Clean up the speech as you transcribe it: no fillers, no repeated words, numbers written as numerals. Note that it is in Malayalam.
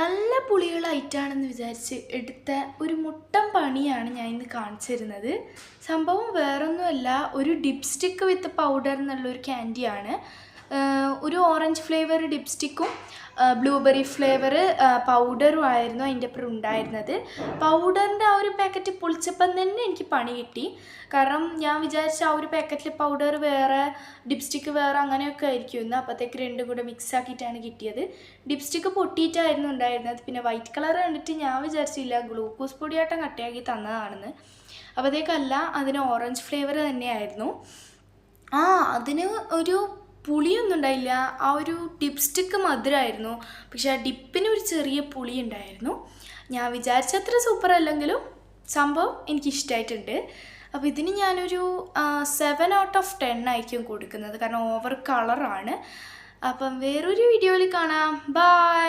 നല്ല പുളികളായിട്ടാണെന്ന് വിചാരിച്ച് എടുത്ത ഒരു മുട്ടൻ പണിയാണ് ഞാൻ ഇന്ന് കാണിച്ചു തരുന്നത്. സംഭവം വേറൊന്നുമല്ല, ഒരു ഡിപ്സ്റ്റിക്ക് വിത്ത് പൗഡർ എന്നുള്ളൊരു ക്യാൻഡിയാണ്. ഒരു ഓറഞ്ച് ഫ്ലേവർ ഡിപ്സ്റ്റിക്കും ബ്ലൂബെറി ഫ്ലേവർ പൗഡറും ആയിരുന്നു അതിൻ്റെ അപ്പുറം ഉണ്ടായിരുന്നത്. പൗഡറിൻ്റെ ആ ഒരു പാക്കറ്റ് പൊളിച്ചപ്പം തന്നെ എനിക്ക് പണി കിട്ടി. കാരണം ഞാൻ വിചാരിച്ച ആ ഒരു പാക്കറ്റിൽ പൗഡർ വേറെ ഡിപ്സ്റ്റിക്ക് വേറെ അങ്ങനെയൊക്കെ ആയിരിക്കും. അപ്പോഴത്തേക്ക് രണ്ടും കൂടെ മിക്സ് ആക്കിയിട്ടാണ് കിട്ടിയത്. ഡിപ്സ്റ്റിക്ക് പൊട്ടിയിട്ടായിരുന്നു ഉണ്ടായിരുന്നത്. പിന്നെ വൈറ്റ് കളർ കണ്ടിട്ട് ഞാൻ വിചാരിച്ചില്ല ഗ്ലൂക്കോസ് പൊടിയാട്ടം കട്ടയാക്കി തന്നതാണെന്ന്. അപ്പോഴത്തേക്കല്ല, അതിന് ഓറഞ്ച് ഫ്ലേവർ തന്നെയായിരുന്നു. അതിന് ഒരു പുളിയൊന്നും ഉണ്ടായില്ല. ആ ഒരു ഡിപ്സ്റ്റിക്ക് മധുരമായിരുന്നു, പക്ഷെ ആ ഡിപ്പിന് ഒരു ചെറിയ പുളി ഉണ്ടായിരുന്നു. ഞാൻ വിചാരിച്ചത്ര സൂപ്പർ അല്ലെങ്കിലും സംഭവം എനിക്കിഷ്ടമായിട്ടുണ്ട്. അപ്പോൾ ഇതിന് ഞാനൊരു 7 ഔട്ട് ഓഫ് 10 ആയിരിക്കും കൊടുക്കുന്നത്, കാരണം ഓവർ കളറാണ്. അപ്പം വേറൊരു വീഡിയോയിൽ കാണാം. ബൈ.